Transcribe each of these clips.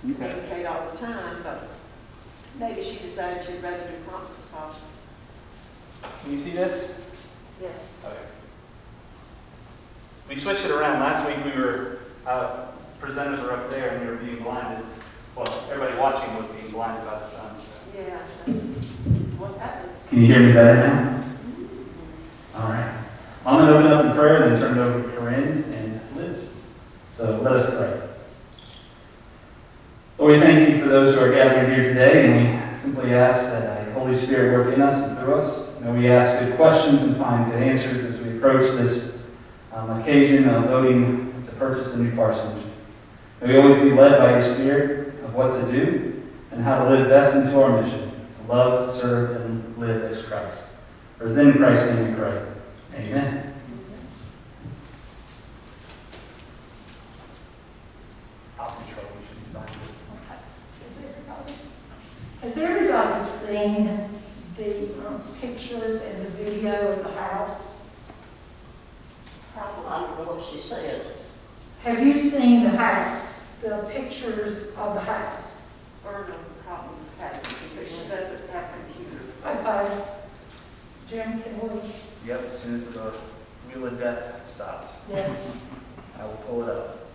communicate all the time, but maybe she decided she'd rather do conference calls. Can you see this? Yes. Okay. We switched it around. Last week we were, presenters were up there and we were being blinded. Well, everybody watching was being blinded by the sun. So. Yeah, that's what happens. Can you hear me better now? All right. I'm going to open up in prayer and then turn it over to Corinne and Liz. So let us pray. Lord, we thank you for those who are gathered here today, and we simply ask that the Holy Spirit work in us and through us. And we ask good questions and find good answers as we approach this occasion of voting to purchase a new parsonage. May we always be led by your Spirit of what to do and how to live best into our mission, to love, serve, and live as Christ. For it's in Christ's name we pray. Amen. I'll control. We should be fine. Has everybody seen the pictures and the video of the house? Probably, I don't know what she said. Have you seen the house, the pictures of the house? Vernon probably has it because she doesn't have a computer. Okay. Jim, can we? Yep, as soon as the wheel of death stops, Yes. I will pull it up.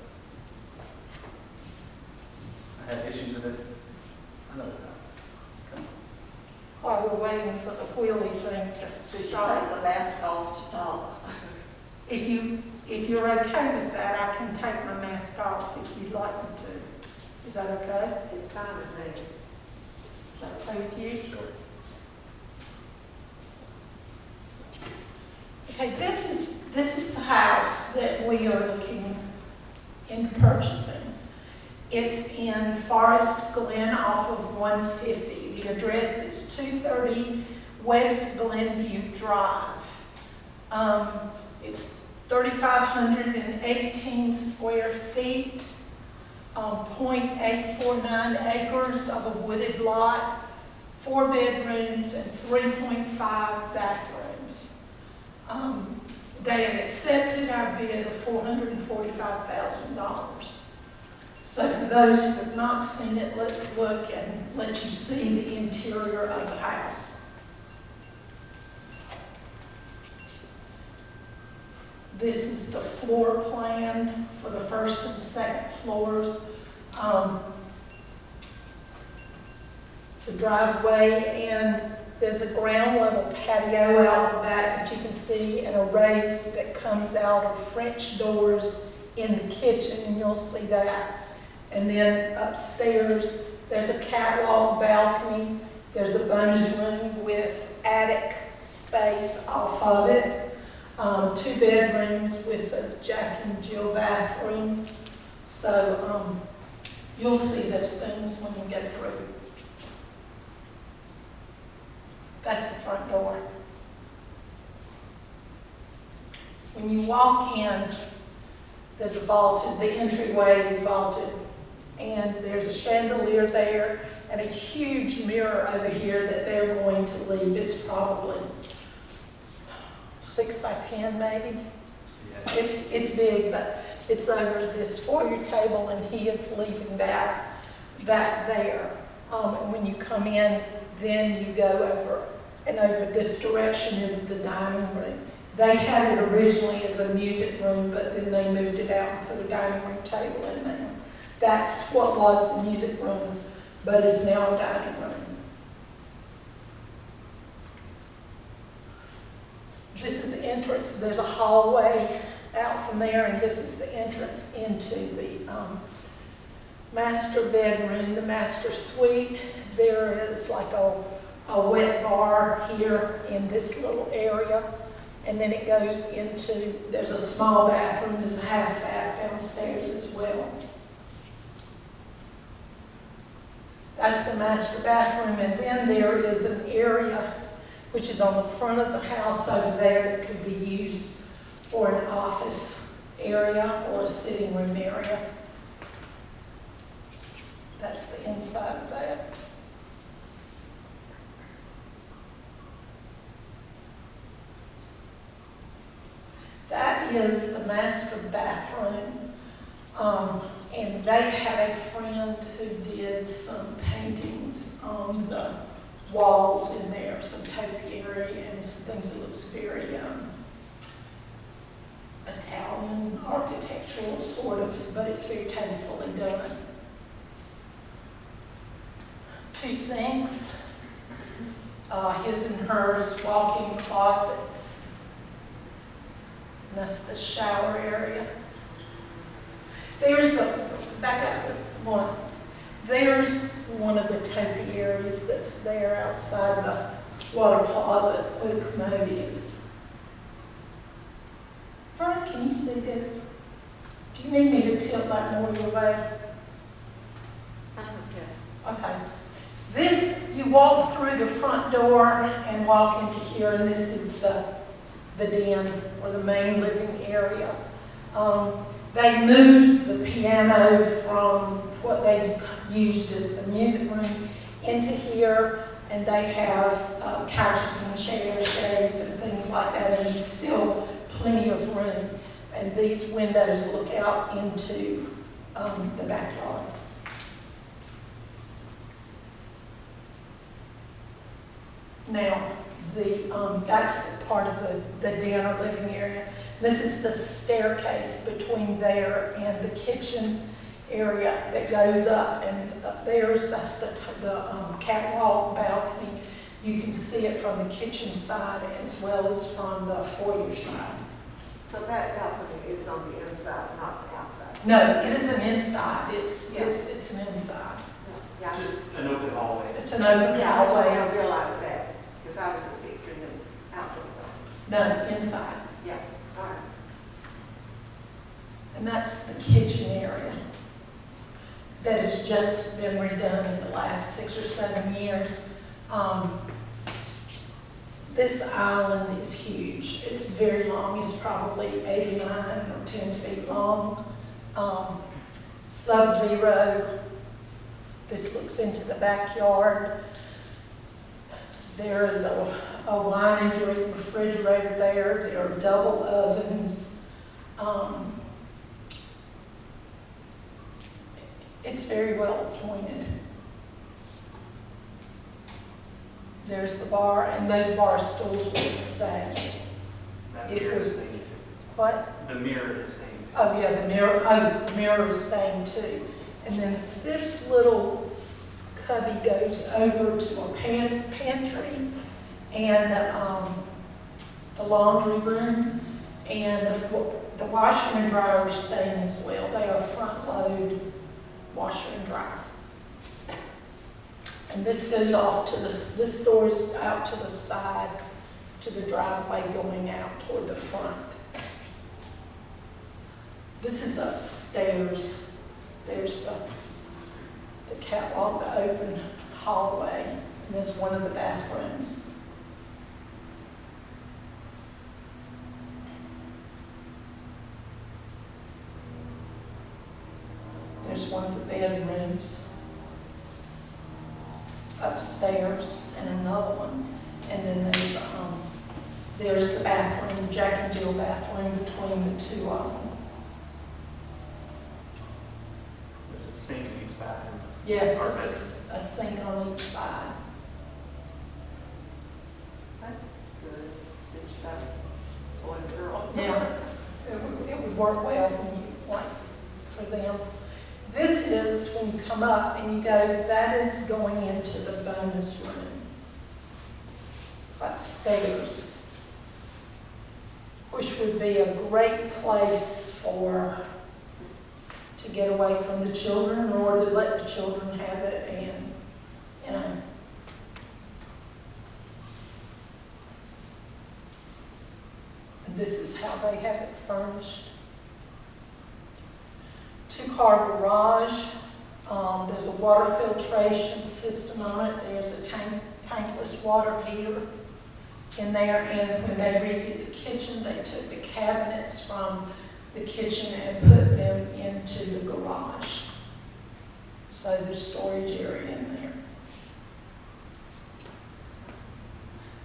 I had issues with this another time. Come on. While we're waiting for the wheelie thing to Did you start. take the mask off to talk? If you're okay with that, I can take my mask off if you'd like me to. Is that okay? It's fine with me. Is that okay with you? Sure. Okay, this is the house that we are looking into purchasing. It's in Forest Glen off of 150. The address is 230 West Glenview Drive. It's 3,518 square feet, 0.849 acres of a wooded lot, 4 bedrooms and 3.5 bathrooms. They have accepted our bid of $445,000. So for those who have not seen it, let's look and let you see the interior of the house. This is the floor plan for the first and second floors. The driveway, and there's a ground level patio out the back that you can see, and a raise that comes out of French doors in the kitchen, and you'll see that. And then upstairs, there's a catwalk balcony. There's a bonus room with attic space off of it. 2 bedrooms with a Jack and Jill bathroom. So you'll see those things when you get through. That's the front door. When you walk in, there's a vaulted, the entryway is vaulted, and there's a chandelier there and a huge mirror over here that they're going to leave. It's probably 6 by 10 maybe. Yeah. It's big, but it's over this foyer table, and he is leaving that there. And when you come in, then you go over, and over this direction is the dining room. They had it originally as a music room, but then they moved it out and put a dining room table in there. That's what was the music room, but it's now a dining room. This is the entrance. There's a hallway out from there, and this is the entrance into the master bedroom, the master suite. There is like a wet bar here in this little area, and then it goes into, there's a small bathroom, there's a half bath downstairs as well. That's the master bathroom, and then there is an area which is on the front of the house over there that could be used for an office area or a sitting room area. That's the inside of that. That is the master bathroom. And they had a friend who did some paintings on the walls in there, some topiary and some things that looks very Italian architectural sort of, but it's very tastefully done. 2 sinks, his and hers walk-in closets. And that's the shower area. Back up one. There's one of the topiaries that's there outside the water closet where the commode is. Vernon, can you see this? Do you need me to tilt that more your way? Okay. This, you walk through the front door and walk into here, and this is the den, or the main living area. They moved the piano from what they used as the music room into here, and they have couches and chairs, shades, and things like that, and there's still plenty of room. And these windows look out into the backyard. Now, that's part of the den or living area. This is the staircase between there and the kitchen area that goes up, and that's the catwalk balcony. You can see it from the kitchen side as well as from the foyer side. So that balcony is on the inside, not the outside? No, it is an inside. It's an inside. Yeah, Just an open hallway. It's an open yeah, hallway. I realized that, because I was picturing them outdoor. No, inside. Yeah, all right. And that's the kitchen area that has just been redone in the last 6 or 7 years. This island is huge. It's very long. It's probably 8 or 9 or 10 feet long. Sub-zero. This looks into the backyard. There is a wine and drink refrigerator there. There are double ovens. It's very well appointed. There's the bar, and those bar stools will stay. That If mirror we- is staying too. What? The mirror is staying too. Oh yeah, the mirror. Oh, the mirror is staying too. And then this little cubby goes over to a pantry and the laundry room, and the washer and dryer are staying as well. They are front load washer and dryer. And this goes off to this door is out to the side, to the driveway going out toward the front. This is upstairs. There's the catwalk, the open hallway, and there's one of the bathrooms. There's one of the bedrooms upstairs and another one. And then there's the bathroom, Jack and Jill bathroom between the two of them. There's a sink in each bathroom. Yes, Or it's a sink on each side. That's good, since you got a boy and girl. Yeah, it would work well when you, like, for them. This is, when you come up and you go, that is going into the bonus room, upstairs, which would be a great place to get away from the children, or to let the children have it, and, you know. And this is how they have it furnished. 2-car garage. There's a water filtration system on it. There's a tankless water heater in there. And when they redid the kitchen, they took the cabinets from the kitchen and put them into the garage. So there's storage area in there.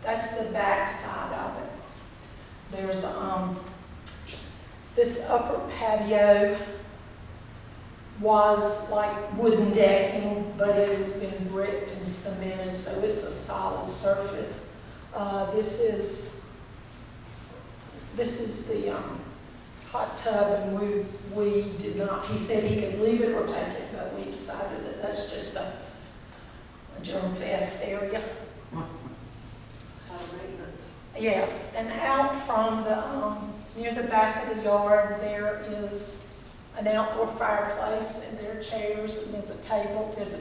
That's the back side of it. There's this upper patio was like wooden decking, but it has been bricked and cemented, so it's a solid surface. This is the hot tub, and we did not, he said he could leave it or take it, but we decided that that's just a germ fest area. Maintenance. Yes, and out from the, near the back of the yard, there is an outdoor fireplace, and there are chairs, and there's a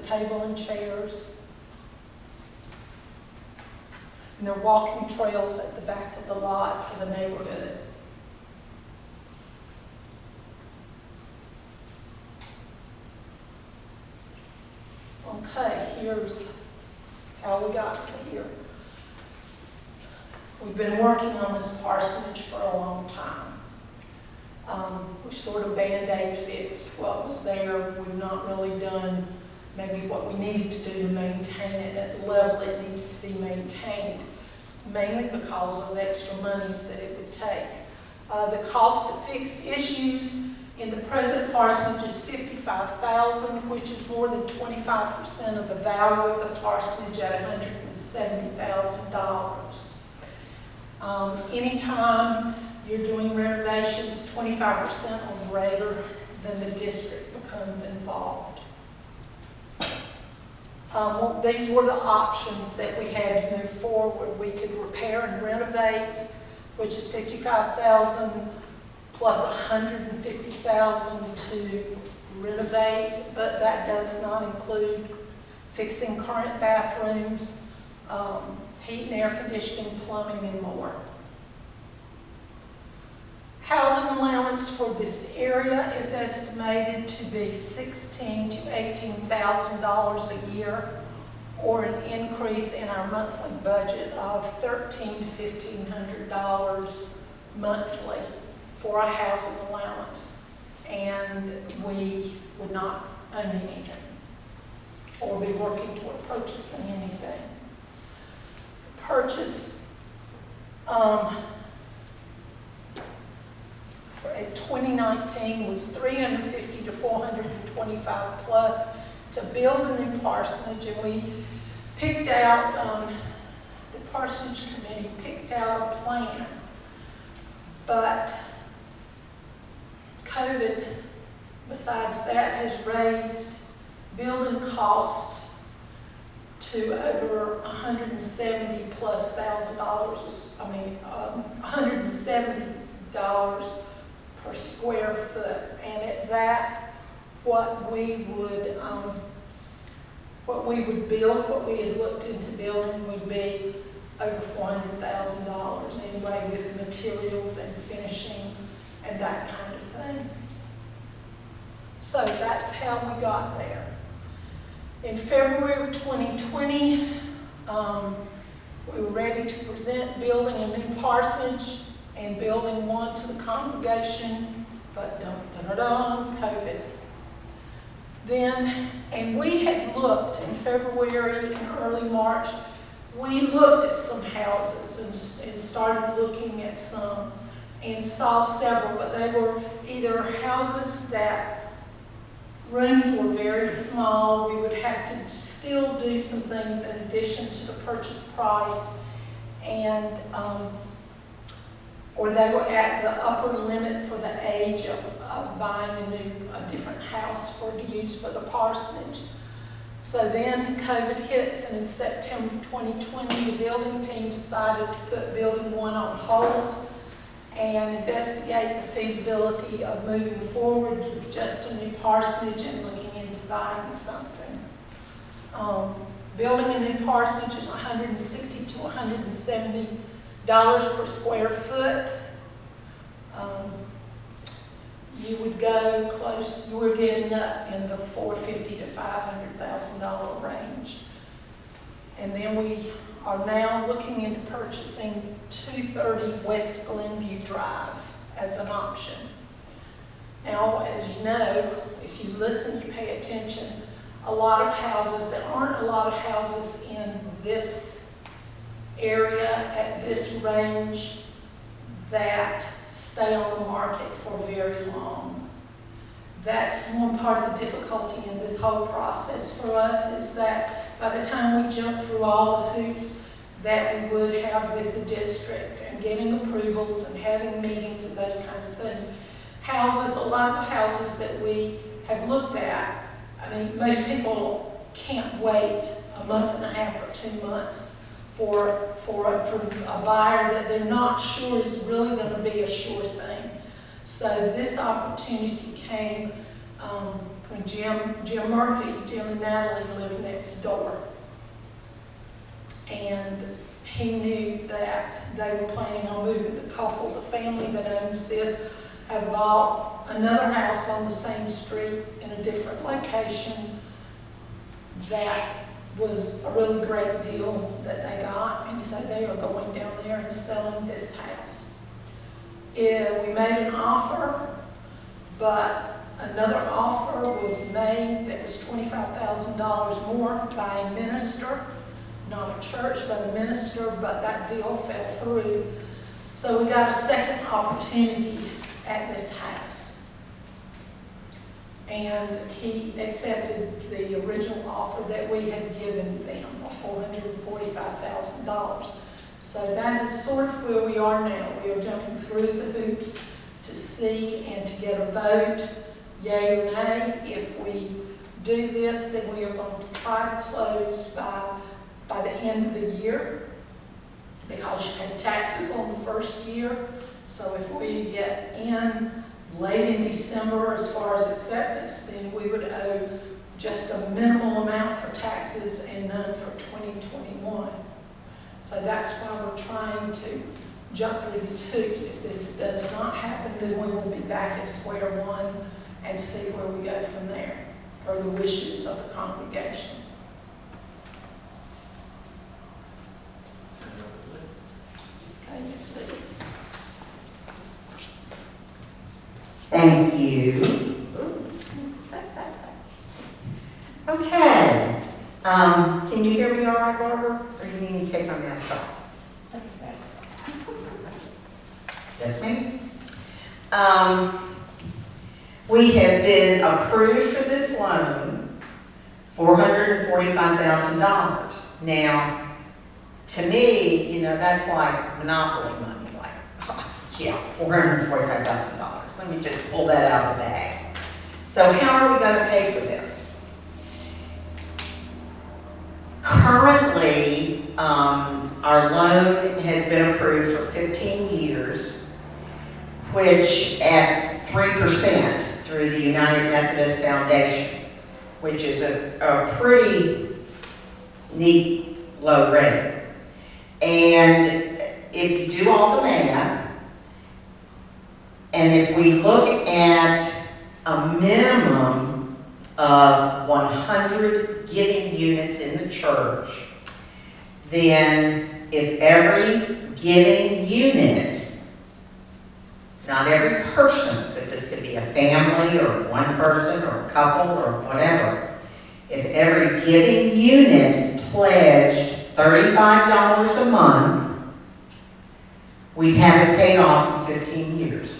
table and chairs. And there are walking trails at the back of the lot for the neighborhood. Okay, here's how we got to here. We've been working on this parsonage for a long time. We sort of Band-Aid fixed what was there. We've not really done maybe what we needed to do to maintain it at the level it needs to be maintained, mainly because of the extra monies that it would take. The cost to fix issues in the present parsonage is $55,000, which is more than 25% of the value of the parsonage at $170,000. Anytime you're doing renovations, 25% or greater, then the district becomes involved. These were the options that we had to move forward. We could repair and renovate, which is $55,000 plus $150,000 to renovate, but that does not include fixing current bathrooms, heat and air conditioning, plumbing, and more. Housing allowance for this area is estimated to be $16,000 to $18,000 a year, or an increase in our monthly budget of $1,300 to $1,500 monthly for a housing allowance, and we would not own anything or be working toward purchasing anything. Purchase for 2019 was $350 to $425 plus to build a new parsonage, and we picked out, the parsonage committee picked out a plan, but COVID, besides that, has raised building costs to over $170 plus $1,000. I mean, $170 per square foot, and at that, what we would build, what we had looked into building, would be over $400,000 anyway, with materials and finishing and that kind of thing. So that's how we got there. In February of 2020, we were ready to present building a new parsonage and building one to the congregation, but COVID. Then, and we had looked in February and early March, we looked at some houses and started looking at some and saw several, but they were either houses that rooms were very small, we would have to still do some things in addition to the purchase price, and or they were at the upper limit for the age of buying a different house to use for the parsonage. So then COVID hits, and in September of 2020, the building team decided to put building one on hold and investigate the feasibility of moving forward with just a new parsonage and looking into buying something. Building a new parsonage is $160 to $170 per square foot. You would go close, you were getting up in the $450,000 to $500,000 range. And then we are now looking into purchasing 230 West Glenview Drive as an option. Now, as you know, if you listen, you pay attention, a lot of houses, there aren't a lot of houses in this area at this range that stay on the market for very long. That's one part of the difficulty in this whole process for us, is that by the time we jump through all the hoops that we would have with the district and getting approvals and having meetings and those kinds of things, houses, a lot of the houses that we have looked at, I mean, most people can't wait a month and a half or 2 months for a buyer that they're not sure is really going to be a sure thing. So this opportunity came when Jim and Natalie lived next door. And he knew that they were planning on moving. The couple, the family that owns this, have bought another house on the same street in a different location. That was a really great deal that they got, and so they are going down there and selling this house. We made an offer, but another offer was made that was $25,000 more by a minister, not a church, but a minister, but that deal fell through. So we got a second opportunity at this house. And he accepted the original offer that we had given them of $445,000. So that is sort of where we are now. We are jumping through the hoops to see and to get a vote, yea or nay. If we do this, then we are going to try to close by the end of the year, because you pay taxes on the first year. So if we get in late in December as far as acceptance, then we would owe just a minimal amount for taxes and none for 2021. So that's why we're trying to jump through these hoops. If this does not happen, then we will be back at square one and see where we go from there, or the wishes of the congregation. Okay, Ms. Liz. Thank you. Okay. Can you hear me all right, Barbara? Or do you need me to take my mask off? Yes, ma'am. We have been approved for this loan, $445,000. Now, to me, you know, that's like monopoly money. Like, yeah, $445,000. Let me just pull that out of the bag. So how are we going to pay for this? Currently, our loan has been approved for 15 years, which at 3% through the United Methodist Foundation, which is a pretty neat low rate. And if you do all the math, and if we look at a minimum of 100 giving units in the church, then if every giving unit, not every person, because this could be a family or one person or a couple or whatever, if every giving unit pledged $35 a month, we'd have it paid off in 15 years.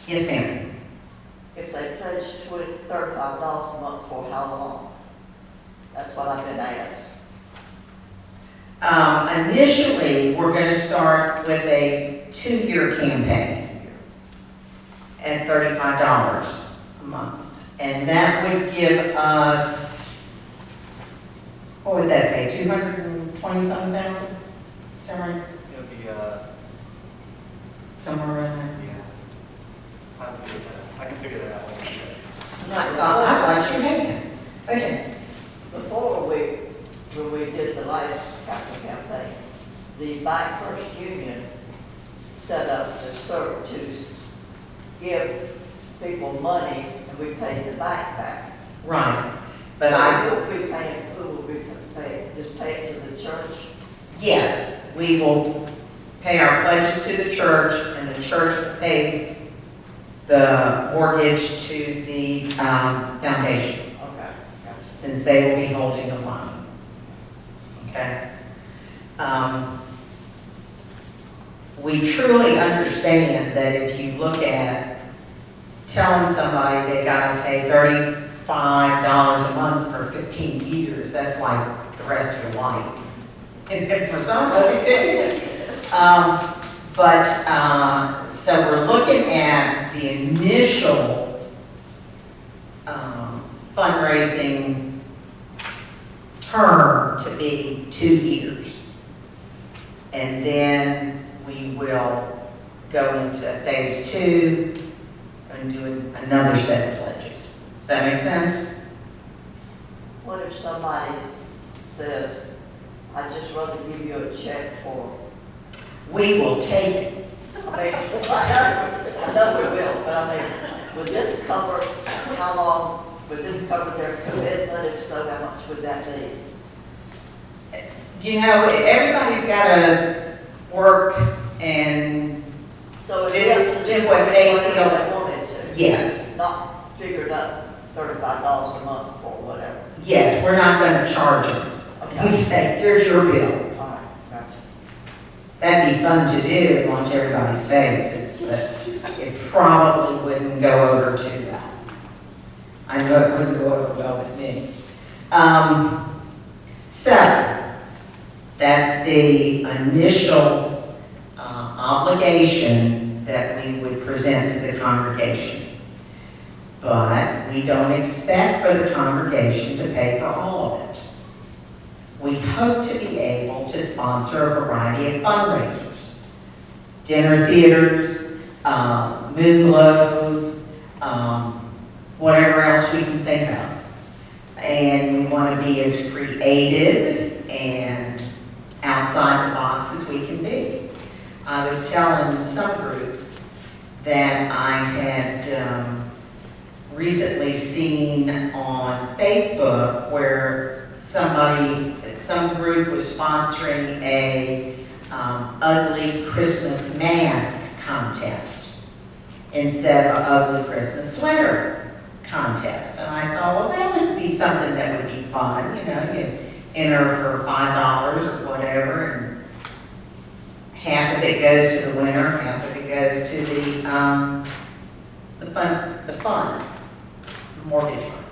Yes, ma'am. If they pledge $35 a month, for how long? That's what I've been asked. Initially, we're going to start with a 2-year campaign at $35 a month. And that would give us, what would that pay, 220-something thousand? Somewhere? It'll be, Somewhere around there. yeah. I can figure that out. I thought you had. Okay. Before when we did the last capital campaign, the Bank First Union set up to give people money, and we paid the bank back. Right. But Who will be paying, just pay it to the church? yes, we will pay our pledges to the church, and the church will pay the mortgage to the foundation, Okay. since they will be holding the loan. Okay? We truly understand that if you look at telling somebody they gotta pay $35 a month for 15 years, that's like the rest of your life. And for some of us, it could be. So we're looking at the initial fundraising term to be 2 years. And then we will go into phase 2 and do another set of pledges. Does that make sense? What if somebody says, I'd just rather give you a check for, We will take it. I know we will, but I mean, would this cover, how long, would this cover their commitment? If so, how much would that be? You know, everybody's got to work and, So it's Do- up to do them what they whatever feel. they wanted to. yes, Not figured up $35 a month or whatever. yes, we're not going to charge them. We Okay. say, here's your bill. All right, gotcha. That'd be fun to do and watch everybody's faces, but it probably wouldn't go over too well. I know it wouldn't go over well with me. So, that's the initial obligation that we would present to the congregation. But we don't expect for the congregation to pay for all of it. We hope to be able to sponsor a variety of fundraisers. Dinner theaters, moonglows, whatever else we can think of. And we want to be as creative and outside the box as we can be. I was telling some group that I had recently seen on Facebook where some group was sponsoring a ugly Christmas mask contest instead of an ugly Christmas sweater contest. And I thought, well, that would be something that would be fun, you know, you enter for $5 or whatever, and half of it goes to the winner, half of it goes to the fund, mortgage fund.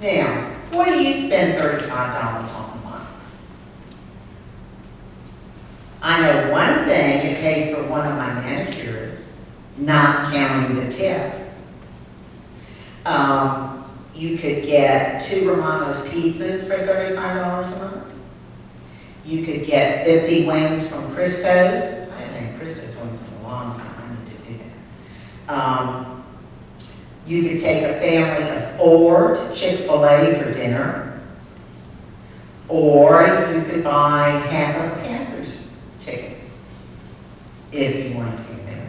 Now, what do you spend $35 on a month? I know one thing, it pays for one of my manicures, not counting the tip. You could get 2 Romano's pizzas for $35 a month. You could get 50 wings from Christo's. I haven't had Christo's wings in a long time. I need to do that. You could take a family of 4 to Chick-fil-A for dinner. Or you could buy half of a Panthers ticket if you wanted to go there.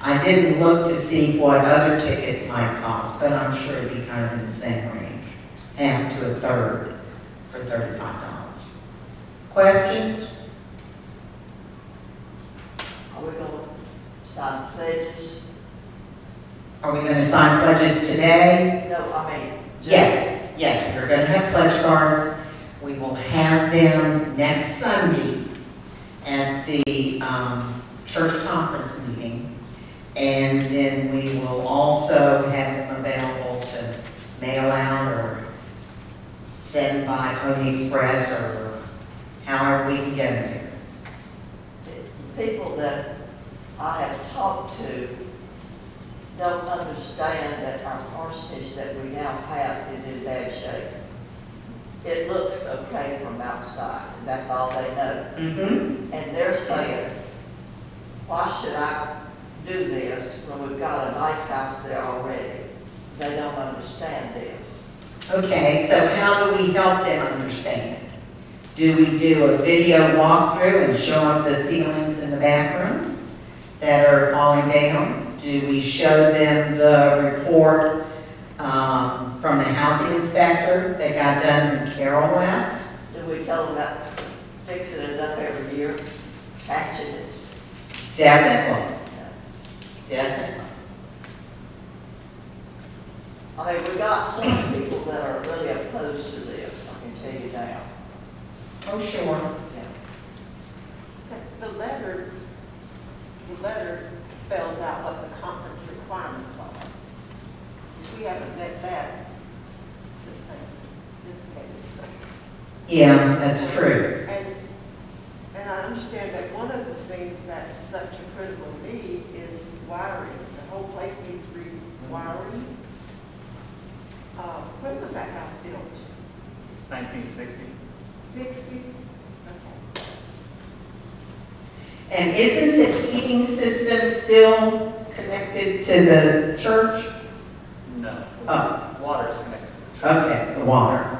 I didn't look to see what other tickets might cost, but I'm sure it'd be kind of in the same range, half to a third for $35. Questions? Are we going to sign pledges? Are we going to sign pledges today? No, I mean. Yes, we're going to have pledge cards. We will have them next Sunday at the church conference meeting. And then we will also have them available to mail out or send by Pony Express or however we can get them there. The people that I have talked to don't understand that our parsonage that we now have is in bad shape. It looks okay from outside, and that's all they know. Mm-hmm. And they're saying, why should I do this when we've got a nice house there already? They don't understand this. Okay, so how do we help them understand? Do we do a video walkthrough and show them the ceilings in the bathrooms that are falling down? Do we show them the report from the housing inspector that got done when Carol left? Do we tell them about fixing it up every year, patching it? Definitely. Definitely. I mean, we got some people that are really opposed to this, I can tell you now. Oh, sure. Yeah. The letter spells out what the conference requirements are. If we haven't met that since this case. Yeah, that's true. And I understand that one of the things that's such a critical need is wiring. The whole place needs rewiring. When was that house built? 1960. 60? Okay. And isn't the heating system still connected to the church? No. Oh, Water is connected to the church. okay, the water.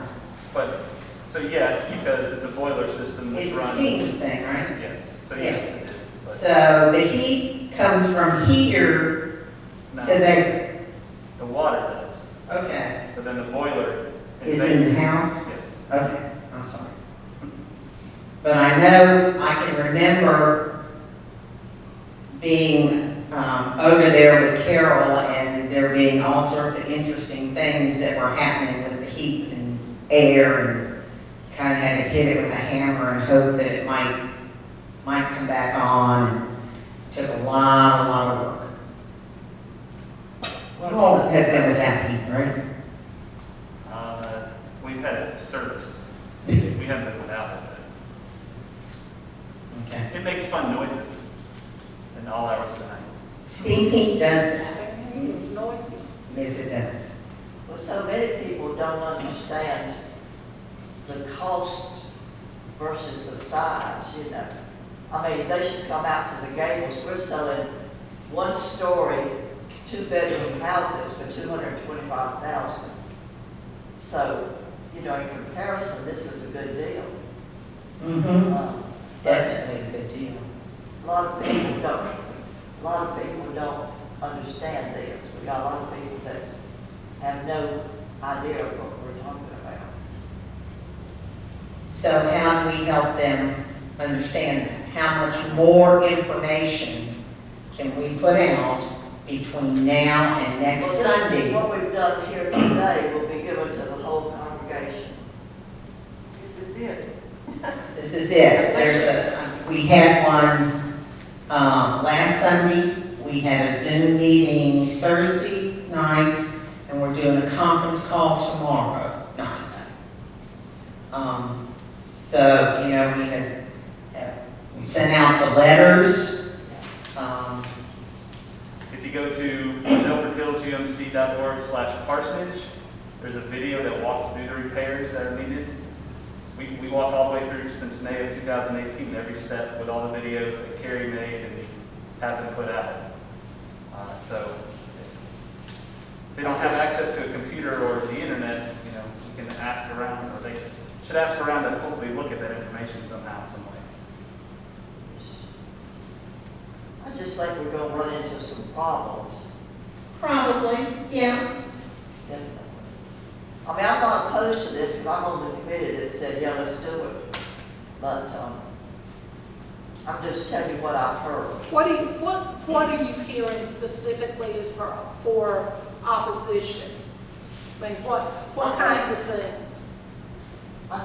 But, so yes, because it's a boiler system that It's a runs. steam thing, right? Yes, so yes, it is. But So the heat comes from here no, to there. the water does, Okay. but then the boiler. Is in the house? Yes. Okay, I'm sorry. But I know, I can remember being over there with Carol and there being all sorts of interesting things that were happening with the heat and air, and kind of had to hit it with a hammer and hope that it might come back on. And took a lot of work. Well, has been with that heat, right? We've had it serviced. We haven't been without it. Okay. It makes fun noises in all hours of the night. Steam heat does that. It's noisy. Yes, it does. Well, so many people don't understand the cost versus the size, you know. I mean, they should come out to the Gables. We're selling one-story, two-bedroom houses for $225,000. So, you know, in comparison, this is a good deal. Mm-hmm. It's definitely a good deal. A lot of people don't understand this. We got a lot of people that have no idea of what we're talking about. So how do we help them understand that? How much more information can we put out between now and next Well, Sunday? what we've done here today will be given to the whole congregation. This is it. This is it. We had one last Sunday. We had a Zoom meeting Thursday night, and we're doing a conference call tomorrow night. So, you know, we sent out the letters. If you go to milfordhillsumc.org/parsonage, there's a video that walks through the repairs that are needed. We walk all the way through since May of 2018, every step with all the videos that Carrie made and have been put out. So if they don't have access to a computer or the internet, you know, you can ask around, or they should ask around and hopefully look at that information somehow, some way. I just think we're gonna run into some problems. Probably, yeah. Definitely. I mean, I'm not opposed to this, because I'm on the committee that said, yeah, let's do it. But, I'm just telling you what I've heard. What are you hearing specifically as for opposition? I mean, what kinds of things? I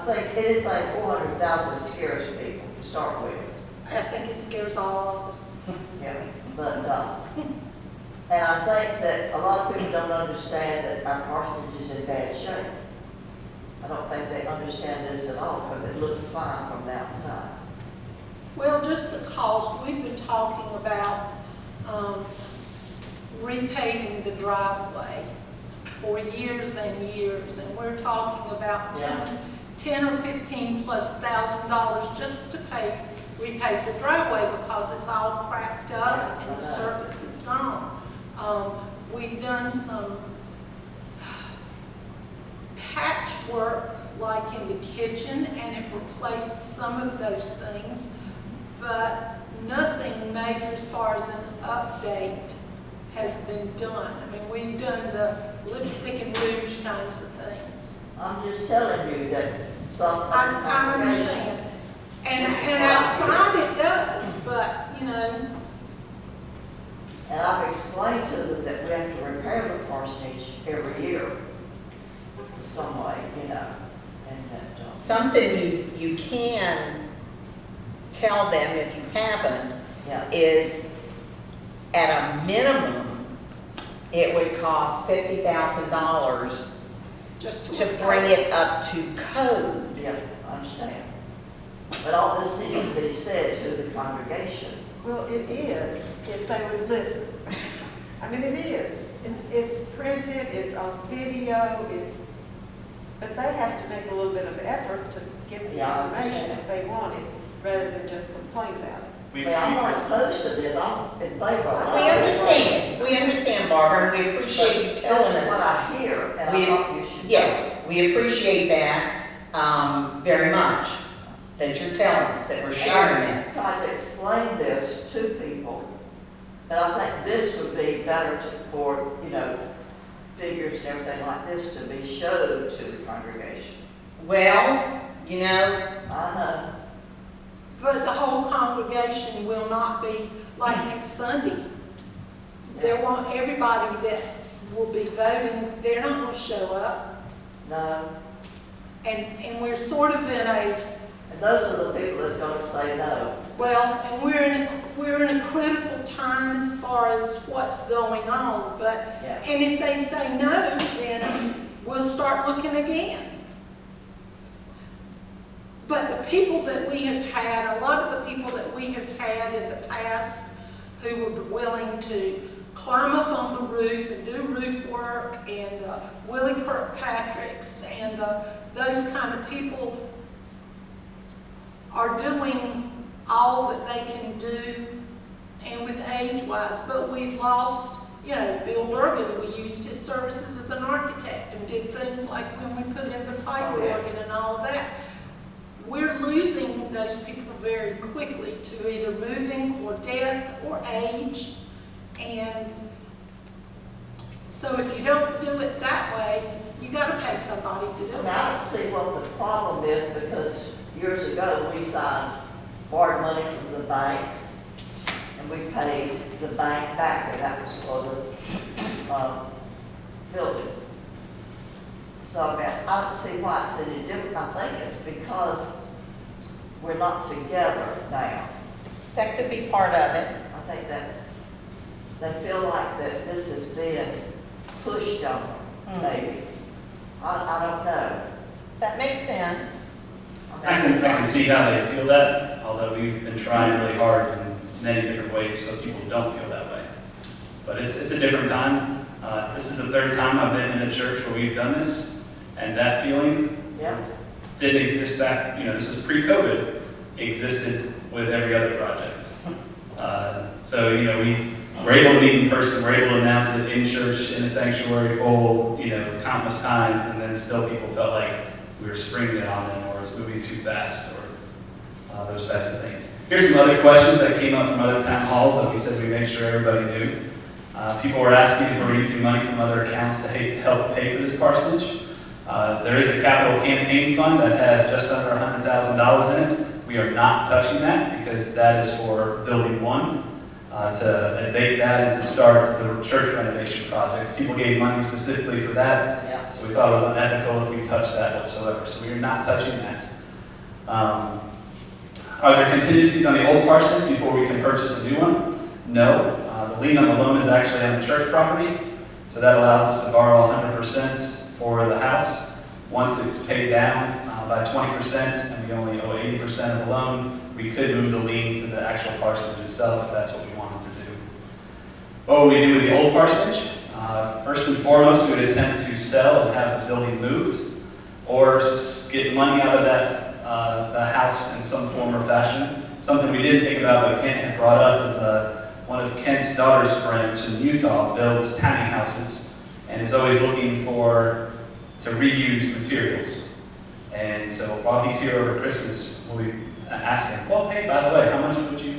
think anything 400,000 scares people to start with. I think it scares all of us. Yeah, but, and I think that a lot of people don't understand that our parsonage is in bad shape. I don't think they understand this at all, because it looks fine from the outside. Well, just the cost. We've been talking about repaving the driveway for years and years, and we're talking about $10 or $15,000+ just to repave the driveway, because it's all cracked up and the surface is gone. We've done some patchwork like in the kitchen and have replaced some of those things, but nothing major as far as an update has been done. I mean, we've done the lipstick and rouge kinds of things. I'm just telling you that some. I understand. And outside it does, but, you know. And I've explained to them that we have to repair the parsonage every year in some way, you know, and that. Something you can tell them if you haven't Yeah. is at a minimum, it would cost $50,000 Just to bring it up to code. Yeah, I understand. But all this needs to be said to the congregation. Well, it is, if they would listen. I mean, it is. It's printed, it's on video, but they have to make a little bit of effort to get the Yeah, I information understand. if they want it, rather than just complain about it. We, I'm not opposed to this, I'm in favor of it. We understand, Barbara, and we appreciate you telling This is what us. I hear, and I We- thought you should. know. Yes, we appreciate that, very much, that you're telling us, that we're sharing And I it. just tried to explain this to people, and I think this would be better for, figures and everything like this to be showed to the congregation. Well, I know. But the whole congregation will not be like next Sunday. There won't, everybody that will be voting, they're not going to show up. No, And we're sort of in a, and those are the people that's gonna say no. well, and we're in a critical time as far as what's going on. But, Yeah. and if they say no, then we'll start looking again. But the people that we have had, a lot of the people that we have had in the past who were willing to climb up on the roof and do roof work, and Willie Kirkpatrick's and those kind of people are doing all that they can do, and with age-wise. But we've lost, Bill Bergen, we used his services as an architect and did things like when we put in the pipe Oh, yeah. organ and all of that. We're losing those people very quickly to either moving or death or age. And so if you don't do it that way, you got to pay somebody to do And I it. don't see what the problem is, because years ago, we borrowed money from the bank, and we paid the bank back, and that was for the building. So, I don't see why it's any different. I think it's because we're not together now. that could be part of it. I think they feel like that this is being pushed on them, maybe. I don't know. That makes sense. I can see how they feel that, although we've been trying really hard in many different ways so people don't feel that way. But it's a different time. This is the third time I've been in a church where we've done this, and that feeling Yeah, didn't exist back, this was pre-COVID, existed with every other project. So, we were able to meet in person, we're able to announce it in church, in a sanctuary full, countless times, and then still people felt like we were springing it on them, or it was moving too fast, or those types of things. Here's some other questions that came up from other town halls that we said we make sure everybody knew. People were asking if we're using money from other accounts to help pay for this parsonage. There is a capital campaign fund that has just under $100,000 in it. We are not touching that because that is for building one, to abate that and to start the church renovation projects. People gave money specifically for that, yeah. so we thought it was unethical if we touched that whatsoever. So we are not touching that. Are there contingencies on the old parsonage before we can purchase a new one? No. The lien on the loan is actually on the church property, so that allows us to borrow 100% for the house. Once it's paid down by 20% and we only owe 80% of the loan, we could move the lien to the actual parsonage itself if that's what we wanted to do. What would we do with the old parsonage? First and foremost, we would attempt to sell and have the building moved, or get money out of that the house in some form or fashion. Something we didn't think about but Kent had brought up is one of Kent's daughter's friends in Utah builds tiny houses and is always looking to reuse materials. And so while he's here over Christmas, we'll be asking, well, hey, by the way, how much would you,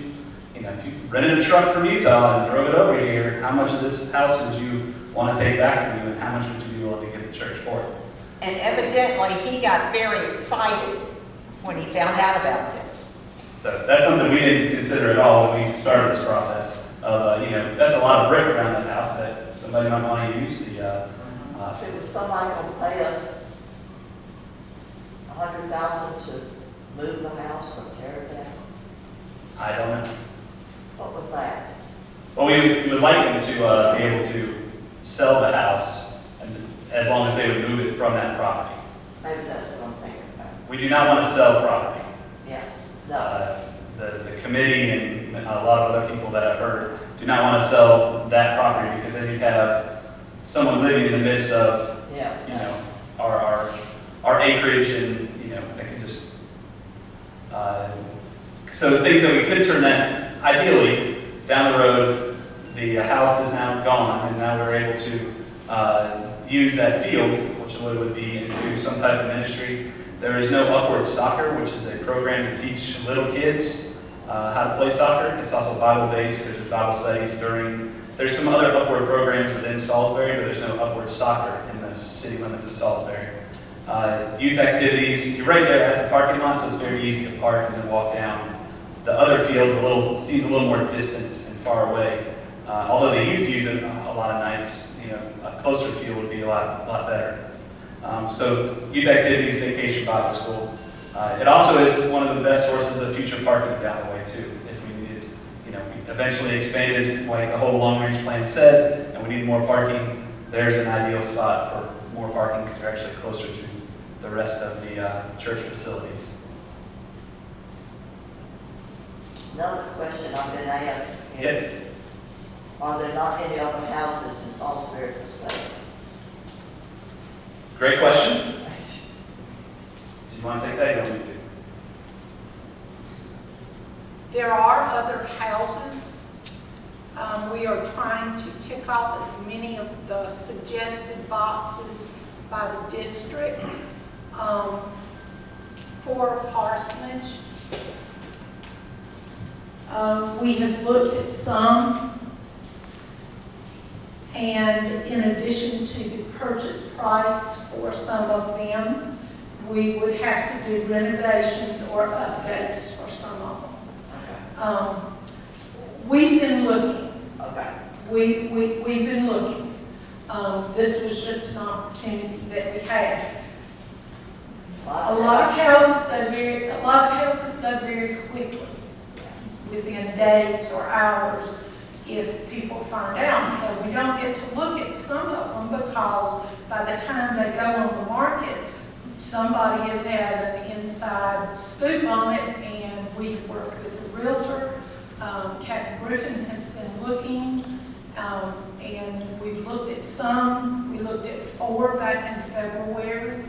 if you rented a truck from Utah and drove it over here, how much of this house would you want to take back from you, and how much would you be willing to give the church for it? And evidently, he got very excited when he found out about this. So that's something we didn't consider at all when we started this process. That's a lot of brick around that house that somebody might want to use. Was somebody gonna pay us $100,000 to move the house or tear it down? I don't know. What was that? Well, we would like them to be able to sell the house, and as long as they would move it from that property. Maybe that's what I'm thinking about. We do not want to sell property. Yeah, no, The committee and a lot of other people that I've heard do not want to sell that property because then you have someone living in the midst of, yeah. you know, our acreage, and, you know, they can just, so things that we could turn that, ideally, down the road, the house is now gone, and now we're able to use that field, which would be into some type of ministry. There is no Upward Soccer, which is a program to teach little kids how to play soccer. It's also Bible-based. There's Bible studies there's some other Upward programs within Salisbury, but there's no Upward Soccer in the city limits of Salisbury. Youth activities, you're right there at the parking lot, so it's very easy to park and then walk down. The other field's seems a little more distant and far away. Although the youth use it a lot of nights, you know, a closer field would be a lot better. So youth activities, vacation Bible school. It also is one of the best sources of future parking down the way too. If we needed, you know, we eventually expanded like the whole long range plan said, and we need more parking. There's an ideal spot for more parking because we're actually closer to the rest of the church facilities. Another question I've been asked Yes. is, are there not any other houses in Salisbury for sale? Great question. Do you want to take that? You want me to? There are other houses. We are trying to tick off as many of the suggested boxes by the district for parsonage. We have looked at some, and in addition to the purchase price for some of them, we would have to do renovations or updates for some of them. We've been looking. Okay. We've been looking. This was just an opportunity that we had. A lot of houses go very quickly, within days or hours, if people find out. So we don't get to look at some of them because by the time they go on the market, somebody has had an inside scoop on it, and we worked with a realtor. Captain Griffin has been looking, and we've looked at some. We looked at 4 back in February.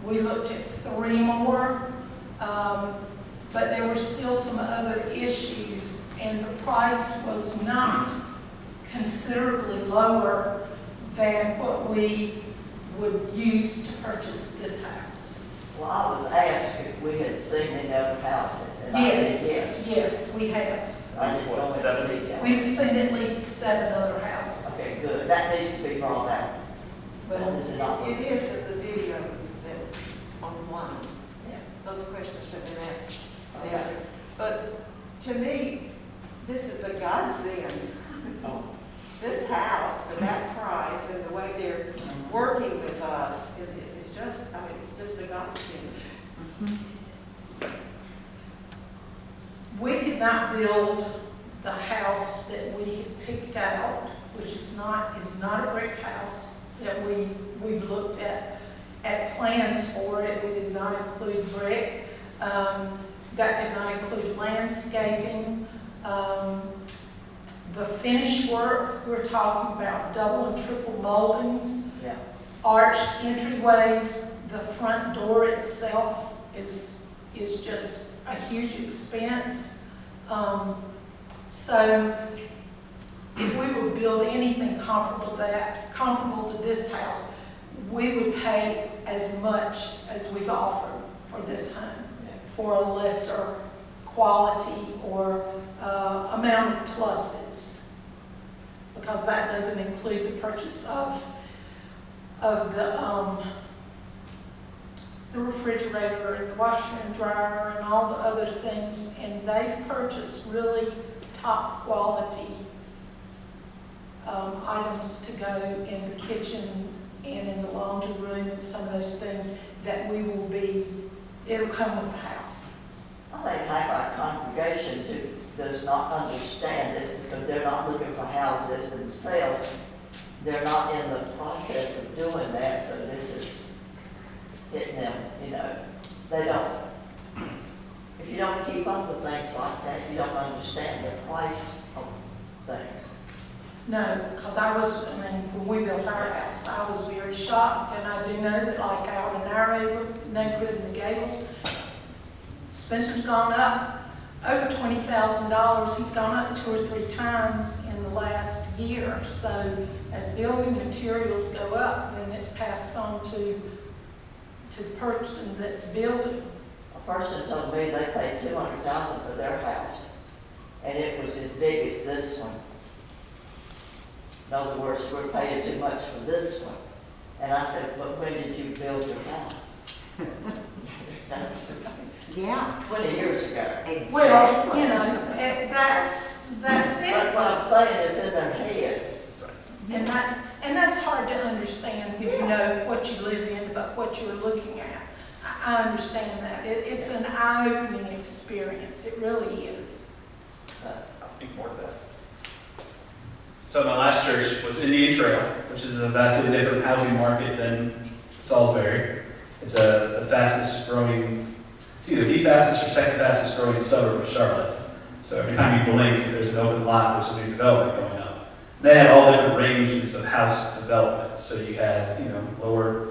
We looked at 3 more, but there were still some other issues, and the price was not considerably lower than what we would use to purchase this house. Well, I was asked if we had seen any other houses, and I said yes. Yes, we have. I didn't go into 7? detail. We've seen at least 7 other houses. Okay, good. That needs to be brought out. Well, This is not. It is in the videos that on one, Yeah. those questions have been asked, Okay. answered. But to me, this is a godsend. Oh. This house for that price and the way they're working with us, it's just, I mean, it's just a godsend. we could not build the house that we had picked out, which is not, it's not a brick house that we've looked at plans for it. We did not include brick. That did not include landscaping. The finish work, we're talking about double and triple moldings, Yeah. arched entryways. The front door itself is just a huge expense. So if we were to build anything comparable to this house, we would pay as much as we've offered for this home for a lesser quality or amount of pluses, because that doesn't include the purchase of the refrigerator and the washer and dryer and all the other things, and they've purchased really top quality items to go in the kitchen and in the laundry room and some of those things that it'll come with the house. I think half our congregation do does not understand this because they're not looking for houses themselves. They're not in the process of doing that, so this is hitting them, you know. They don't, if you don't keep up with things like that, you don't understand the price of things. No, because when we built our house, I was very shocked, and I do know that like out in our neighborhood in the Gables, Spencer's gone up over $20,000. He's gone up 2 or 3 times in the last year. So as building materials go up, then it's passed on to the person that's building. A person told me they paid $200,000 for their house, and it was as big as this one. In other words, we're paying too much for this one. And I said, but when did you build your house? Yeah. 20 years ago. Well, you know, that's it. But what I'm saying is in their head. And that's hard to understand if you know what you live in, but what you're looking at. I understand that. It's an eye-opening experience. It really is. I'll speak more to that. So my last church was Indian Trail, which is a vastly different housing market than Salisbury. It's the fastest growing, it's either the fastest or second fastest growing suburb of Charlotte. So every time you blink, if there's an open lot, there's a new development going up. They had all different ranges of house development. So you had, lower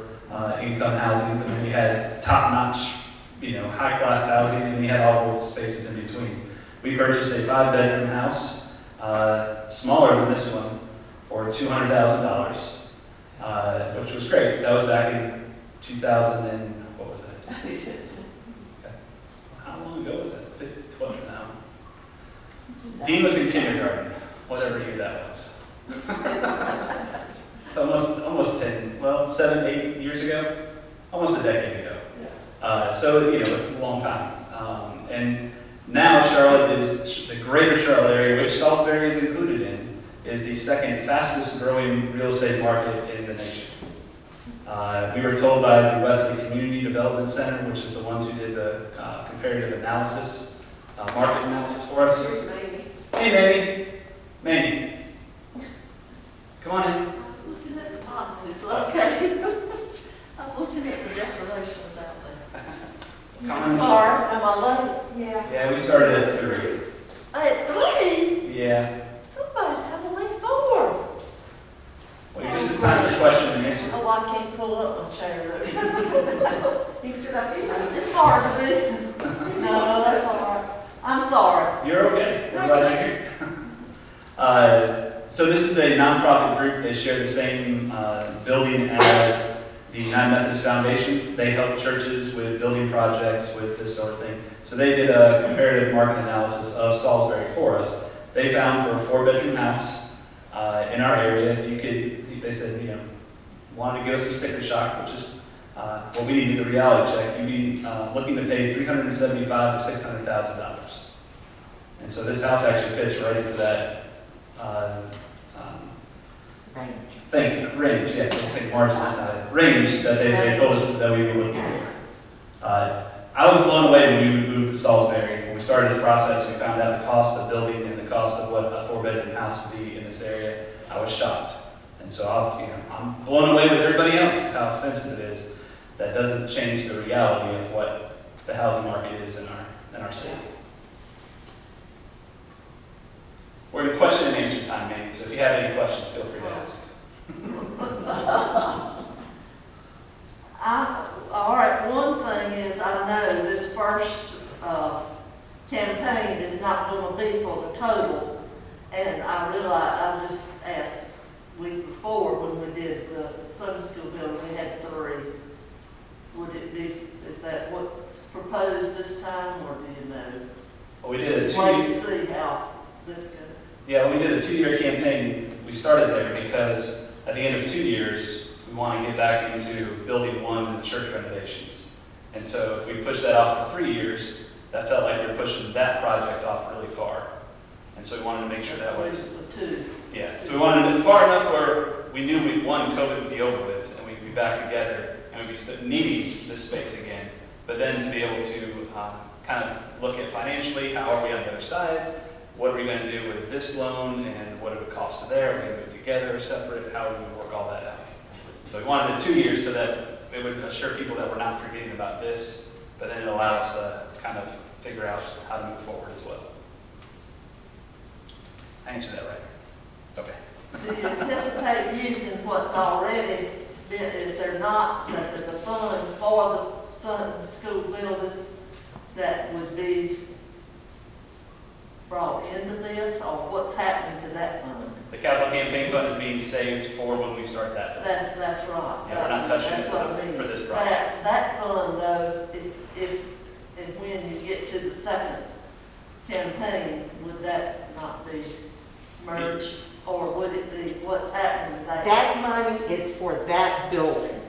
income housing, but then you had top-notch, high-class housing, and you had all those spaces in between. We purchased a 5-bedroom house, smaller than this one, for $200,000, which was great. That was back in 2000 and, what was that? Okay. How long ago was that? 12 now. Dean was in kindergarten, whatever year that was. So almost 10, 7, 8 years ago, almost a decade ago. So, it's a long time. And now Charlotte is, the greater Charlotte area, which Salisbury is included in, is the second fastest growing real estate market in the nation. We were told by the Wesley Community Development Center, which is the ones who did the comparative analysis, market analysis for us. Here's Mamie. Hey, Manny. Manny. Come on in. I was looking at the boxes, okay. I was looking at the decorations out there. Come on in. Sorry, am I late? Yeah. Yeah, we started at 3. At 3? Yeah. Somebody's telling me 4. Well, you're just in time for question and answer. Oh, I can't pull up my chair. You can sit up here. It's hard to do. No, that's all right. I'm sorry. You're okay. We're glad you're here. So this is a nonprofit group. They share the same building as the United Methodist Foundation. They help churches with building projects, with this sort of thing. So they did a comparative market analysis of Salisbury for us. They found for a 4-bedroom house in our area, they said, wanted to give us a sticker shock, which is what we needed, the reality check. You'd be looking to pay $375,000 to $600,000. And so this house actually fits right into that Range. thank you, range, yes, I was saying margin, that's not it. Range that they told us that we were looking for. I was blown away when we moved to Salisbury. When we started this process, we found out the cost of building and the cost of what a 4-bedroom house would be in this area. I was shocked. And so I'm blown away with everybody else, how expensive it is. That doesn't change the reality of what the housing market is in our city. We're in question and answer time, Manny, so if you have any questions, feel free to ask. All right, one thing is I know this first campaign is not going to be for the total. And I realize, I just asked week before when we did the Sunday school building, we had 3. Would it be, is that what's proposed this time, or do you know? Well, we did a Just 2 wait and see how this goes. Yeah, we did a 2-year campaign. We started there because at the end of 2 years, we want to get back into building 1 and the church renovations. And so if we pushed that off for 3 years, that felt like we were pushing that project off really far. And so we wanted to make sure that was, yeah. So we wanted it far enough where we knew COVID would be over with, and we'd be back together, and we'd be needing this space again. But then to be able to kind of look at financially, how are we on the other side, what are we going to do with this loan and what it would cost there? Are we going to do it together or separate? How are we going to work all that out? So we wanted it 2 years so that it would assure people that we're not forgetting about this, but then it allowed us to kind of figure out how to move forward as well. I answered that right? Okay. Do you anticipate using what's already, if they're not, that the fund for the Sunday school building that would be brought into this, or what's happening to that fund? The capital campaign fund is being saved for when we start that. That's right. Yeah, we're not touching it That's what I mean. for this project. That fund though, if and when you get to the second campaign, would that not be merged? Or would it be, what's happening there? That money is for that building.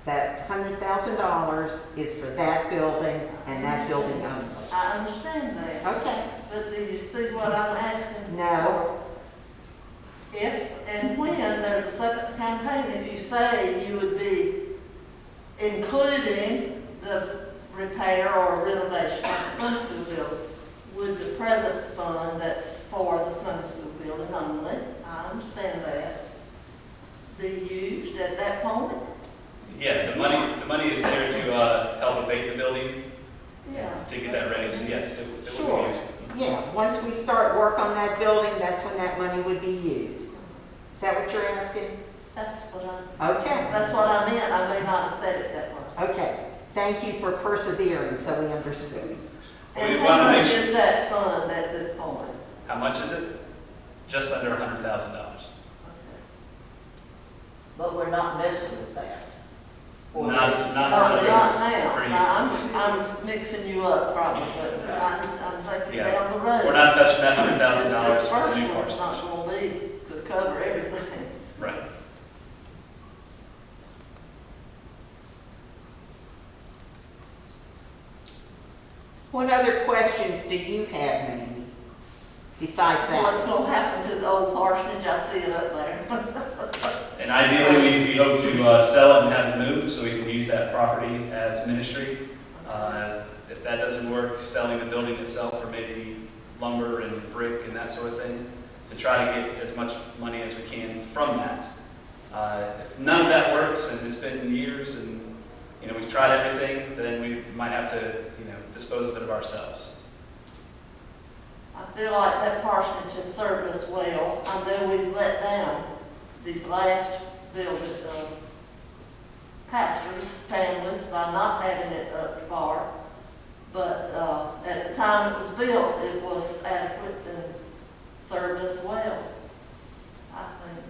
That $100,000 is for that building and that building only. I understand that. Okay. But do you see what I'm asking? No. If and when there's a second campaign, if you say you would be including the repair or renovation of the Sunday school building, would the present fund that's for the Sunday school building only, I understand that, be used at that point? Yeah, the money is there to help abate the building, Yeah. to get that ready, so yes, it would Sure. be used. Yeah, once we start work on that building, that's when that money would be used. Is that what you're asking? That's what Okay. that's what I meant. I may not have said it that way. Okay. Thank you for persevering, so we understood. And We how wanna make much sure- is that fund at this point? How much is it? Just under $100,000. But we're not messing with that. Or- Not Not really. now. For you. Now, I'm mixing you up probably, but I'm thinking Yeah. down the road. We're not touching that $100,000 This for the first new one's parsonage. not gonna be to cover everything. Right. What other questions do you have, Mamie, besides What's that? gonna happen to the old parsonage? I see it up there. And ideally, we hope to sell it and have it moved so we can use that property as ministry. If that doesn't work, selling the building itself for maybe lumber and brick and that sort of thing, to try to get as much money as we can from that. If none of that works, and it's been years, and we've tried everything, then we might have to dispose of it ourselves. I feel like that parsonage has served us well. I know we've let down these last buildings, pastors, families, by not having it up to par. But at the time it was built, it was adequate and served us well, I think.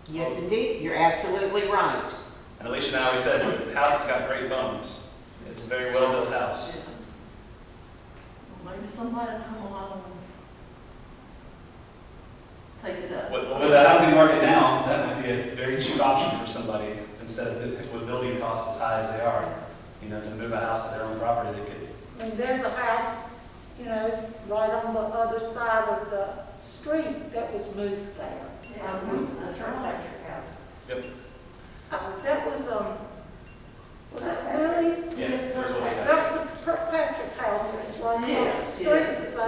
Yes, indeed. You're absolutely right. And Alicia and I always said, the house has got great bones. It's a very well-built house. Well, maybe somebody will come along and take it up. With the housing market now, that might be a very cheap option for somebody, instead of with building costs as high as they are, to move a house to their own property, they could. I mean, there's a house, right on the other side of the street that was moved there. Yeah, that's right. Yep. That was that Lily's? Yeah, there's Lily's house. That was a Kirkpatrick house, it's right across the Yes, street, yes. so,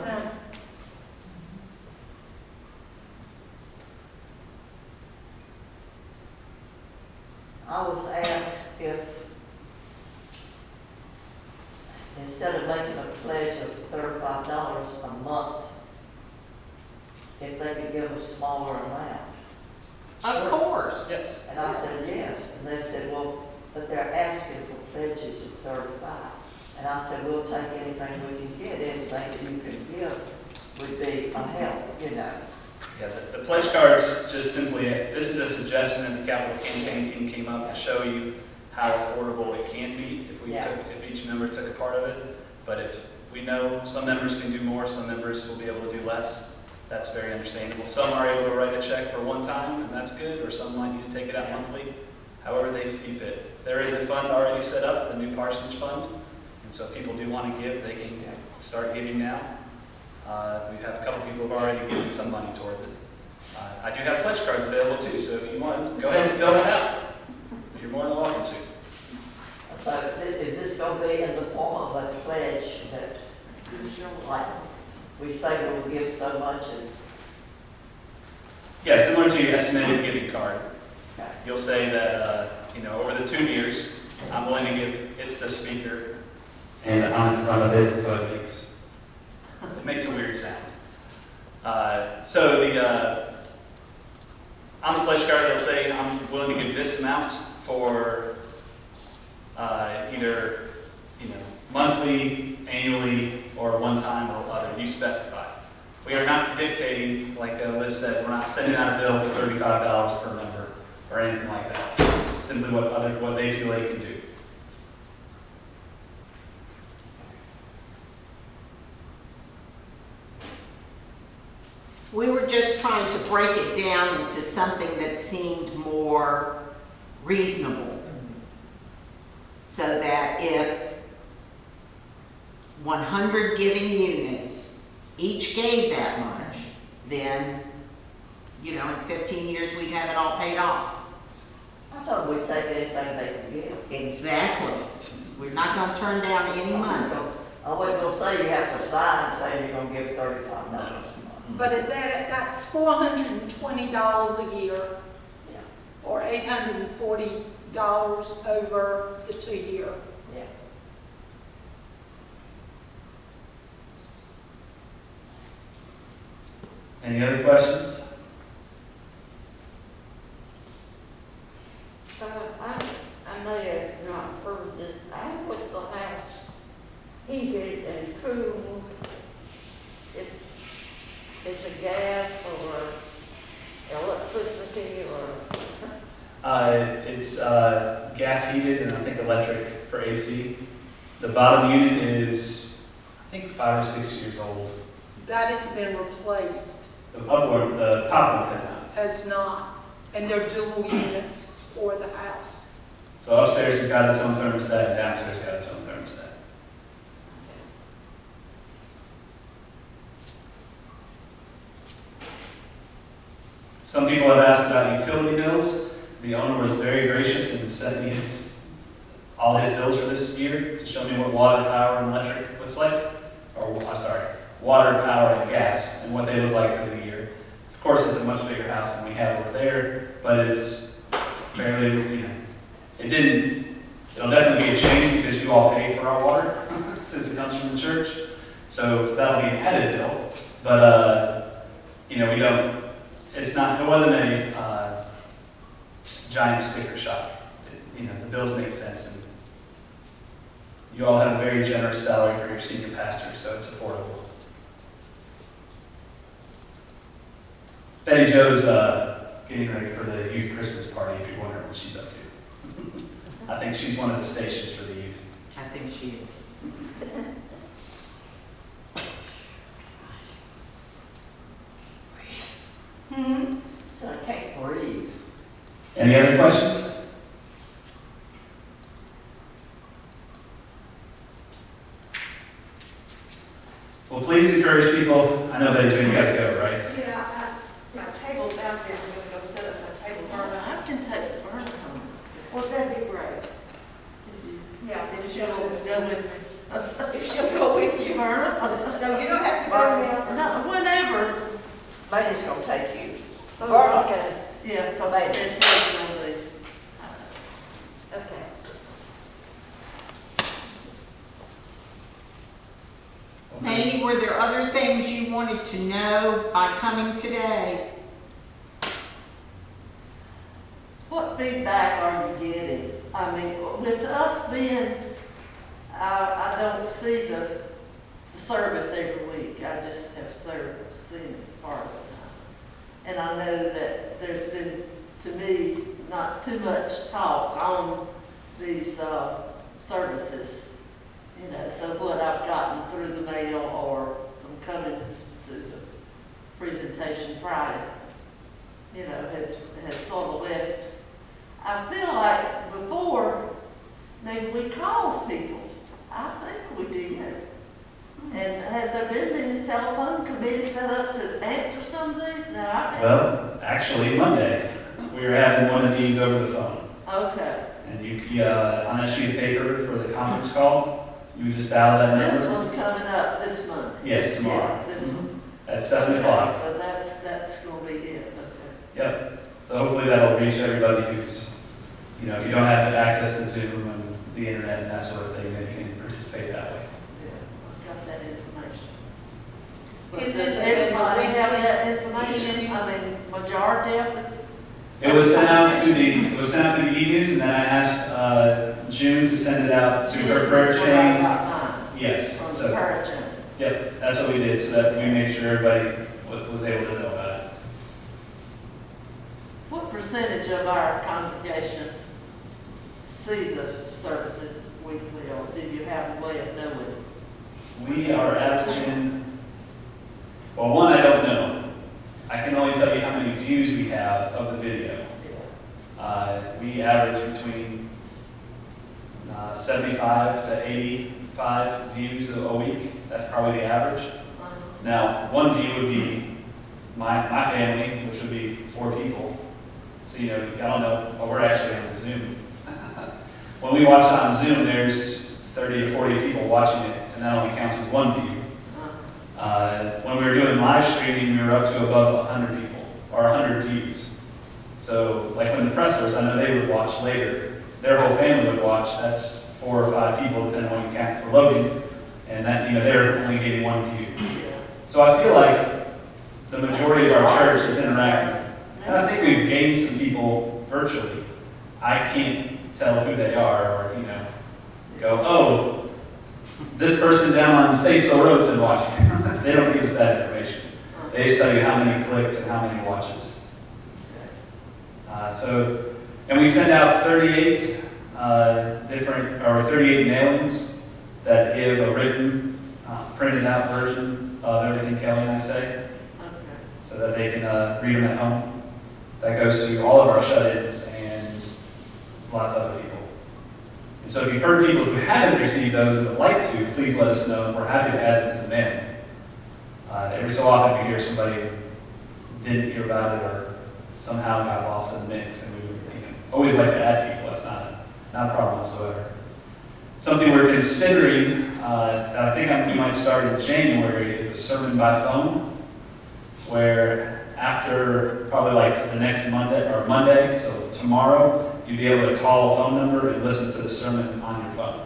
Yeah. I was asked if, instead of making a pledge of $35 a month, if they could give a smaller amount. Of course. Yes. And I said, yes. And they said, well, but they're asking for pledges of 35. And I said, we'll take anything we can get. Anything that you can give would be a help, Yeah, the pledge cards just simply, this is a suggestion that the capital campaign team came up to show you how affordable it can be if each member took a part of it. But if we know some members can do more, some members will be able to do less. That's very understandable. Some are able to write a check for one time, and that's good, or some might need to take it out monthly, however they see fit. There is a fund already set up, the new parsonage fund, and so if people do want to give, they can start giving now. We have a couple people who have already given some money towards it. I do have pledge cards available too, so if you want, go ahead and fill that out. You're more than welcome to. So is this going to be in the form of a pledge that say we'll give so much and, Yeah, similar to your estimated giving card. okay. You'll say that, over the 2 years, I'm willing to give, it's the speaker, and I'm in front of it, so it makes a weird sound. On the pledge card, they'll say, I'm willing to give this amount for either, monthly, annually, or one time or other. You specify. We are not dictating, like Liz said, we're not sending out a bill for $35 per member or anything like that. It's simply what they feel they can do. We were just trying to break it down into something that seemed more reasonable. So that if 100 giving units each gave that much, then, in 15 years, we'd have it all paid off. I thought we'd take anything they can give. Exactly. We're not gonna turn down any money. I wasn't gonna say you have to sign saying you're gonna give $35 a month. But that's $420 a year, Yeah, or $840 over the 2 year. yeah. Any other questions? I know you've not heard this, how was the house heated and cooled? Is it gas or electricity or? It's gas heated and I think electric for AC. The bottom unit is, I think, 5 or 6 years old. That has been replaced, The top one has not. has not, and they're dual units for the house. So upstairs has got its own thermostat and downstairs got its own thermostat. Some people have asked about utility bills. The owner was very gracious and sent me all his bills for this year to show me what water, power, and electric looks like. Water, power, and gas, and what they look like for the year. Of course, it's a much bigger house than we have over there, but it's fairly, it'll definitely be a change because you all pay for our water since it comes from the church. So that'll be an added bill. But, it wasn't a giant sticker shock. The bills make sense. And you all have a very generous salary for your senior pastor, so it's affordable. Betty Jo's getting ready for the youth Christmas party, if you're wondering what she's up to. I think she's one of the stations for the youth. I think she is. So I can't breathe. Any other questions? Well, please encourage people. I know, Betty Jo, you gotta go, right? Yeah, my table's out there, I'm gonna go set up my table. I can take the burner home. Well, that'd be great. Yeah, If she'll go with me. if she'll go with you. Burner? No, you don't have to go now. No, whenever. Lady's gonna take you. Oh, okay. Yeah, because Later. it's going to be. Okay. Maybe were there other things you wanted to know by coming today? What feedback are you getting? I mean, with us being, I don't see the service every week. I just have seen it part of the time. And I know that there's been, to me, not too much talk on these services. So what I've gotten through the mail or from coming to the presentation Friday, has sort of left. I feel like before, maybe we called people. I think we did. And has there been any telephone committee set up to answer some of these? Now, Well, actually, Monday, we were having one of these over the phone. okay. And you on that sheet of paper for the conference call, you would just dial that This number. one's coming up this month. Yes, tomorrow. Yeah, this one. at 7 o'clock. So that's gonna be it, okay. Yep. So hopefully that'll reach everybody who's, you know, if you don't have access to Zoom and the internet and that sort of thing, then you can participate that way. Yeah, I've got that information. But Is does this everybody a- have that information? I mean, majority of it? It was sent out through the e-news, and then I asked June to send it out to her prayer That's where I chain. got mine, Yes, from the so, prayer chain. yep, that's what we did, so that we made sure everybody was able to know about it. What percentage of our congregation see the services weekly, or do you have a way of knowing? We are averaging, well, one, I don't know. I can only tell you how many views we have of the video. We average between 75 to 85 views a week. That's probably the average. Now, one view would be my family, which would be 4 people. So, you know, I don't know, but we're actually on Zoom. When we watch it on Zoom, there's 30 to 40 people watching it, and that only counts as one view. When we were doing live streaming, we were up to above 100 people, or 100 views. So, like when the pressers, I know they would watch later, their whole family would watch. That's 4 or 5 people, depending on what you count for Logan, and that, you know, they're only getting 1 view. So I feel like the majority of our church is interactive. And I think we've gained some people virtually. I can't tell who they are, or, you know, go, oh, this person down on Statesville Road's been watching. They don't give us that information. They just tell you how many clicks and how many watches. And we send out 38 38 mailings that give a written, printed out version of everything Kelly and I say, so that they can read them at home. That goes to all of our shut-ins and lots of other people. And so if you've heard people who haven't received those and would like to, please let us know. We're happy to add them to the mailing. Every so often we hear somebody didn't hear about it or somehow got lost in the mix, and we would, you know, always like to add people. That's not a problem whatsoever. Something we're considering that I think we might start in January is a sermon by phone, where after probably like the next Monday, so tomorrow, you'd be able to call a phone number and listen to the sermon on your phone.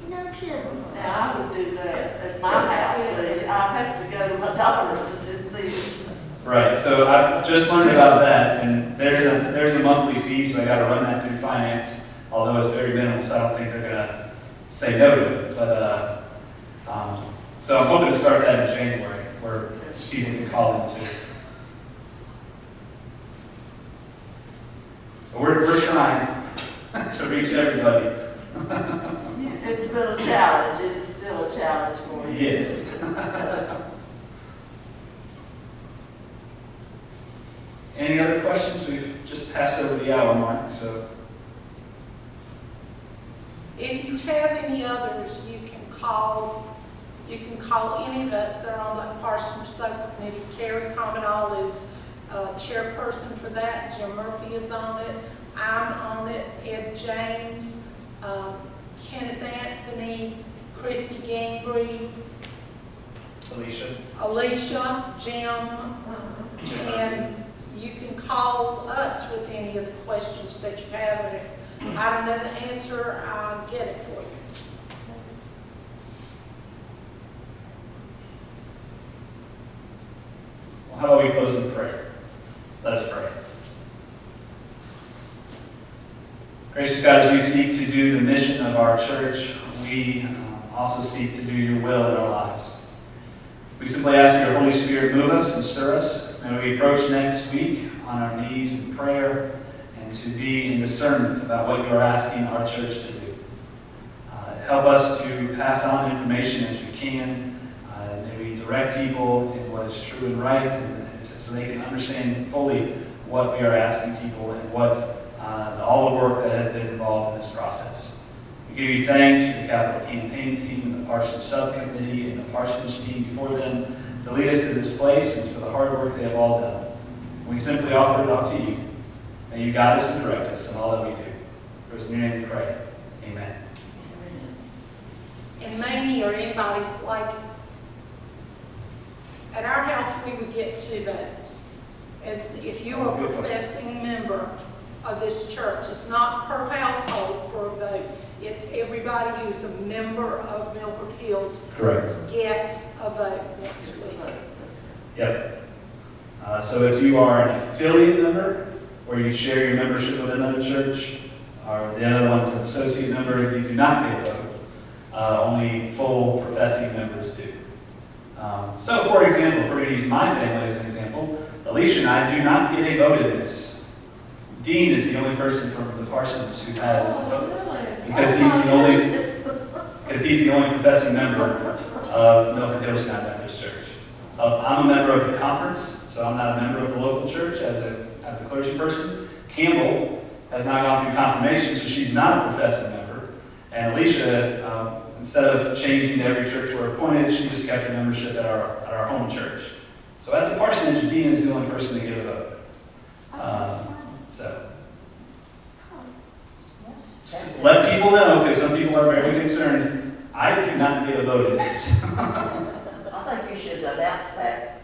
No kidding. Now, I would do that at my house, see, I have to go to my doctor to just see. Right, so I've just learned about that, and there's a monthly fee, so I got to run that through finance, although it's very minimal, so I don't think they're going to say no to it. But so I'm hoping to start that in January, where people can call in too. But we're trying to reach everybody. It's been a challenge, it is still a challenge for you. Yes. Any other questions? We've just passed over the hour mark, so. If you have any others, you can call any of us that are on the parsonage subcommittee. Carrie Cominal is chairperson for that. Jim Murphy is on it. I'm on it. Ed James, Kenneth Anthony, Christy Gangrey, Alicia, Jim, and you can call us with any of the questions that you have, and if I don't know the answer, I'll get it for you. Well, how about we close in prayer? Let us pray. Gracious God, as we seek to do the mission of our church, we also seek to do your will in our lives. We simply ask that your Holy Spirit move us and stir us, and we approach next week on our knees in prayer and to be in discernment about what you are asking our church to do. Help us to pass on information as we can. Maybe direct people in what is true and right, and so they can understand fully what we are asking people and what all the work that has been involved in this process. We give you thanks for the capital campaign team and the parsonage subcommittee and the parsonage team before them to lead us to this place and for the hard work they have all done. We simply offer it up to you. May you guide us and direct us in all that we do. For his name we pray. Amen. And Mamie or anybody like At our house, we would get 2 votes. As if you are a professing member of this church, it's not per household for a vote. It's everybody who's a member of Milford Hills Correct. gets a vote next week. Yep. So if you are an affiliate member, or you share your membership with another church, or the other one's an associate member, you do not get a vote. Only full professing members do. So for example, if we're going to use my family as an example, Alicia and I do not get a vote in this. Dean is the only person from the parsonage who has a vote. Because he's the only professing member of Milford Hills United Methodist Church. I'm a member of the conference, so I'm not a member of the local church as a clergy person. Campbell has not gone through confirmation, so she's not a professing member. And Alicia, instead of changing to every church we're appointed, she just kept her membership at our home church. So at the parsonage, Dean is the only person to get a vote. Let people know, because some people are very concerned. I do not get a vote in this. I think you should announce that.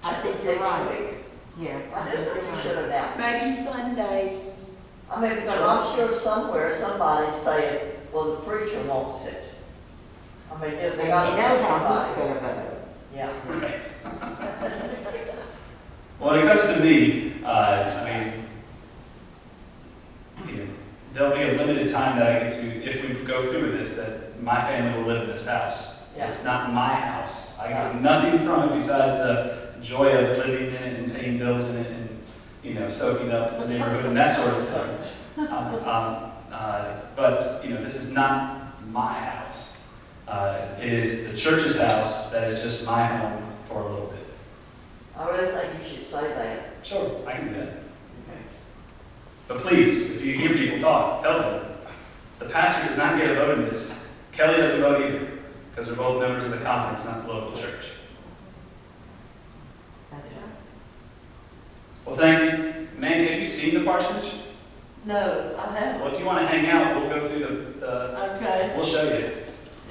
I think you're Next right. week. Yeah. I do think you should announce it. Maybe Sunday. I mean, because I'm sure somewhere somebody's saying, well, the preacher wants it. I mean, And they you got to know know how he's somebody. gonna vote. Yeah. Right. Well, when it comes to me, there'll be a limited time that I get to, if we go through with this, that my family will live in this house. Yeah. It's not my house. I get nothing from it besides the joy of living in it and paying bills in it and, soaking up the neighborhood and that sort of thing. But this is not my house. It is the church's house that is just my home for a little bit. I really think you should say that. Sure, I can do that. But please, if you hear people talk, tell them, the pastor does not get a vote in this. Kelly doesn't vote either, because they're both members of the conference, not the local church. That's right. Well, thank you. Mandy, have you seen the parsonage? No, I haven't. Well, if you want to hang out, we'll go through Okay, we'll show you.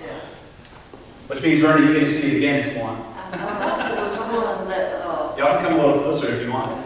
yeah. Which means, Vernon, you get to see it again if you want. I thought it was the one that, Y'all can come a little closer if you want.